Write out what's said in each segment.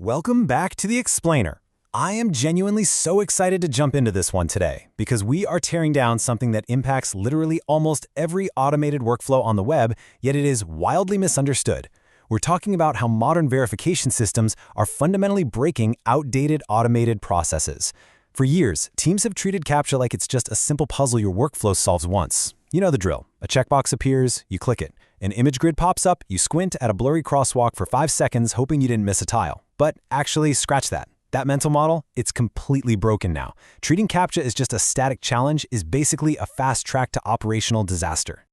Welcome back to The Explainer. I am genuinely so excited to jump into this one today because we are tearing down something that impacts literally almost every automated workflow on the web, yet it is wildly misunderstood. We're talking about how modern verification systems are fundamentally breaking outdated automated processes. For years, teams have treated CAPTCHA like it's just a simple puzzle your workflow solves once. You know the drill. A checkbox appears, you click it. An image grid pops up, you squint at a blurry crosswalk for 5 seconds hoping you didn't miss a tile. But actually, scratch that. That mental model, it's completely broken now. Treating CAPTCHA as just a static challenge is basically a fast track to operational disaster.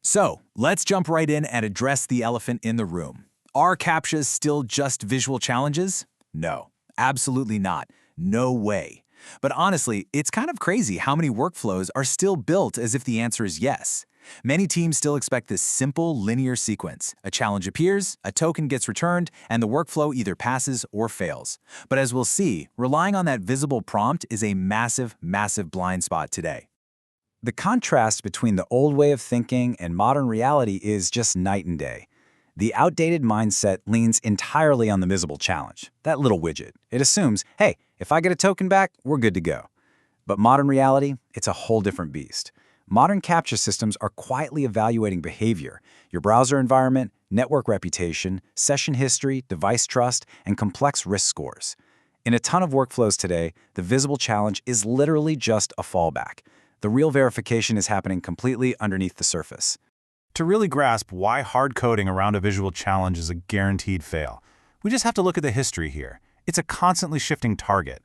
So, let's jump right in and address the elephant in the room. Are CAPTCHAs still just visual challenges? No, absolutely not. No way. But honestly, it's kind of crazy how many workflows are still built as if the answer is yes. Many teams still expect this simple, linear sequence. A challenge appears, a token gets returned, and the workflow either passes or fails. But as we'll see, relying on that visible prompt is a massive, massive blind spot today. The contrast between the old way of thinking and modern reality is just night and day. The outdated mindset leans entirely on the visible challenge, that little widget. It assumes, hey, if I get a token back, we're good to go. But modern reality, it's a whole different beast. Modern CAPTCHA systems are quietly evaluating behavior, your browser environment, network reputation, session history, device trust, and complex risk scores. In a ton of workflows today, the visible challenge is literally just a fallback. The real verification is happening completely underneath the surface. To really grasp why hard coding around a visual challenge is a guaranteed fail, we just have to look at the history here. It's a constantly shifting target.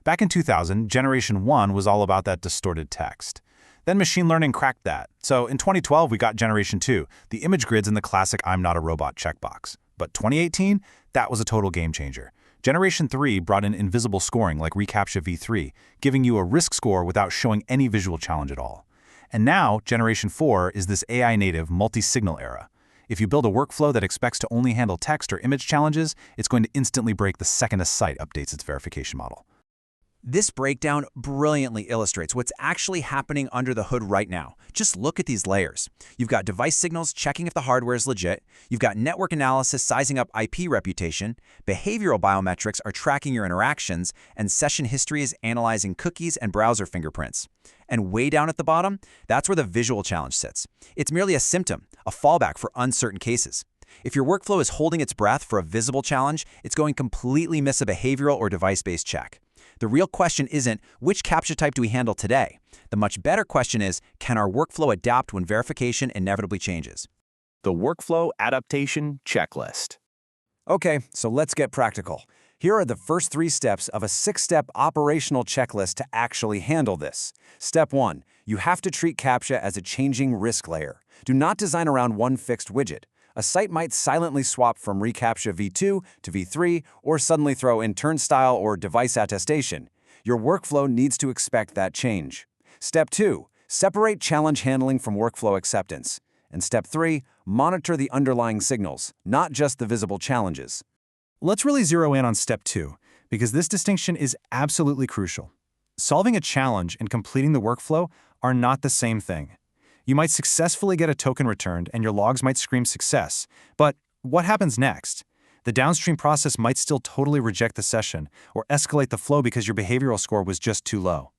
Back in 2000, Generation 1 was all about that distorted text. Then machine learning cracked that. So in 2012, we got Generation 2, the image grids and the classic I'm not a robot checkbox. But 2018, that was a total game changer. Generation 3 brought in invisible scoring like reCAPTCHA v3, giving you a risk score without showing any visual challenge at all. And now, Generation 4 is this AI-native multi-signal era. If you build a workflow that expects to only handle text or image challenges, it's going to instantly break the second a site updates its verification model. This breakdown brilliantly illustrates what's actually happening under the hood right now. Just look at these layers. You've got device signals checking if the hardware is legit. You've got network analysis sizing up IP reputation. Behavioral biometrics are tracking your interactions. And session history is analyzing cookies and browser fingerprints. And way down at the bottom, that's where the visual challenge sits. It's merely a symptom, a fallback for uncertain cases. If your workflow is holding its breath for a visible challenge, it's going to completely miss a behavioral or device-based check. The real question isn't, which CAPTCHA type do we handle today? The much better question is, can our workflow adapt when verification inevitably changes? The Workflow Adaptation Checklist. Okay, so let's get practical. Here are the first 3 steps of a 6-step operational checklist to actually handle this. Step 1. You have to treat CAPTCHA as a changing risk layer. Do not design around one fixed widget. A site might silently swap from reCAPTCHA v2 to v3 or suddenly throw in turnstile or device attestation. Your workflow needs to expect that change. Step 2. Separate challenge handling from workflow acceptance. And Step 3. Monitor the underlying signals, not just the visible challenges. Let's really zero in on Step 2, because this distinction is absolutely crucial. Solving a challenge and completing the workflow are not the same thing. You might successfully get a token returned and your logs might scream success, but what happens next? The downstream process might still totally reject the session or escalate the flow because your behavioral score was just too low.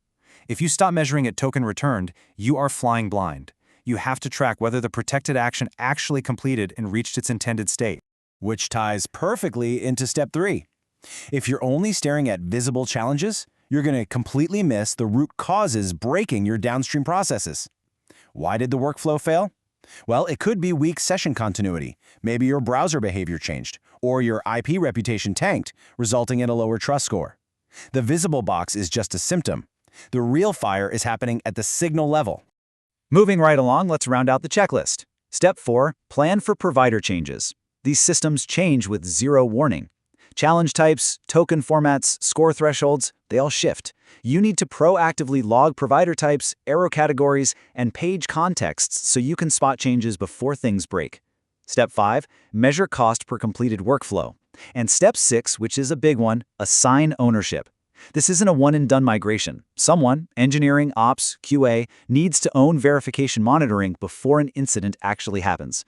If you stop measuring at token returned, you are flying blind. You have to track whether the protected action actually completed and reached its intended state. Which ties perfectly into Step 3. If you're only staring at visible challenges, you're going to completely miss the root causes breaking your downstream processes. Why did the workflow fail? Well, it could be weak session continuity. Maybe your browser behavior changed, or your IP reputation tanked, resulting in a lower trust score. The visible box is just a symptom. The real fire is happening at the signal level. Moving right along, let's round out the checklist. Step 4. Plan for provider changes. These systems change with zero warning. Challenge types, token formats, score thresholds, they all shift. You need to proactively log provider types, error categories, and page contexts so you can spot changes before things break. Step 5. Measure cost per completed workflow. And Step 6, which is a big one, assign ownership. This isn't a one-and-done migration. Someone, engineering, ops, QA, needs to own verification monitoring before an incident actually happens.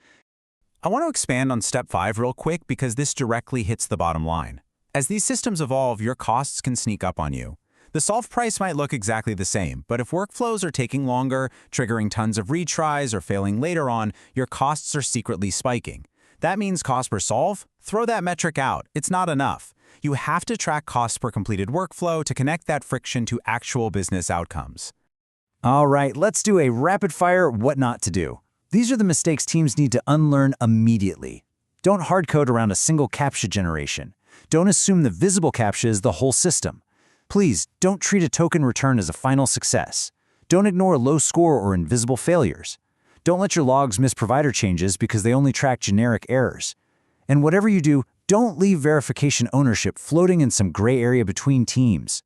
I want to expand on Step 5 real quick because this directly hits the bottom line. As these systems evolve, your costs can sneak up on you. The solve price might look exactly the same, but if workflows are taking longer, triggering tons of retries, or failing later on, your costs are secretly spiking. That means cost per solve? Throw that metric out. It's not enough. You have to track cost per completed workflow to connect that friction to actual business outcomes. All right, let's do a rapid-fire what not to do. These are the mistakes teams need to unlearn immediately. Don't hard code around a single CAPTCHA generation. Don't assume the visible CAPTCHA is the whole system. Please, don't treat a token return as a final success. Don't ignore a low score or invisible failures. Don't let your logs miss provider changes because they only track generic errors. And whatever you do, don't leave verification ownership floating in some gray area between teams.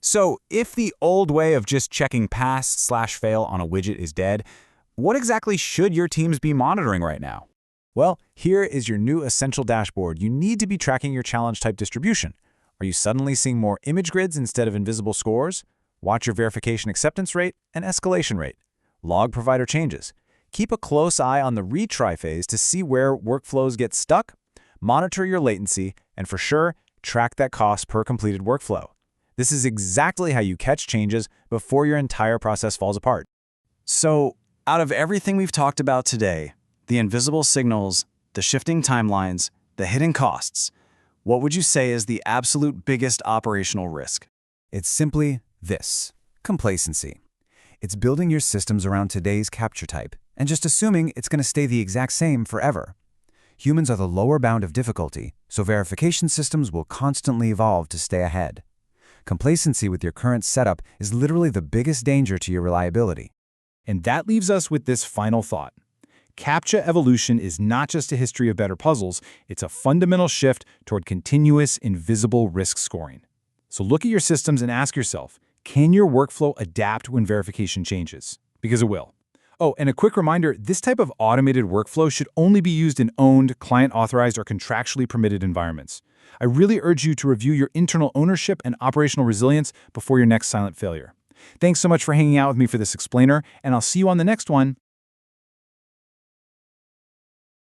So, if the old way of just checking pass/fail on a widget is dead, what exactly should your teams be monitoring right now? Well, here is your new essential dashboard. You need to be tracking your challenge type distribution. Are you suddenly seeing more image grids instead of invisible scores? Watch your verification acceptance rate and escalation rate. Log provider changes. Keep a close eye on the retry phase to see where workflows get stuck. Monitor your latency, and for sure, track that cost per completed workflow. This is exactly how you catch changes before your entire process falls apart. So, out of everything we've talked about today, the invisible signals, the shifting timelines, the hidden costs, what would you say is the absolute biggest operational risk? It's simply this: complacency. It's building your systems around today's CAPTCHA type and just assuming it's going to stay the exact same forever. Humans are the lower bound of difficulty, so verification systems will constantly evolve to stay ahead. Complacency with your current setup is literally the biggest danger to your reliability. And that leaves us with this final thought. CAPTCHA evolution is not just a history of better puzzles, it's a fundamental shift toward continuous, invisible risk scoring. So look at your systems and ask yourself, can your workflow adapt when verification changes? Because it will. Oh, and a quick reminder, this type of automated workflow should only be used in owned, client-authorized, or contractually permitted environments. I really urge you to review your internal ownership and operational resilience before your next silent failure. Thanks so much for hanging out with me for this explainer, and I'll see you on the next one.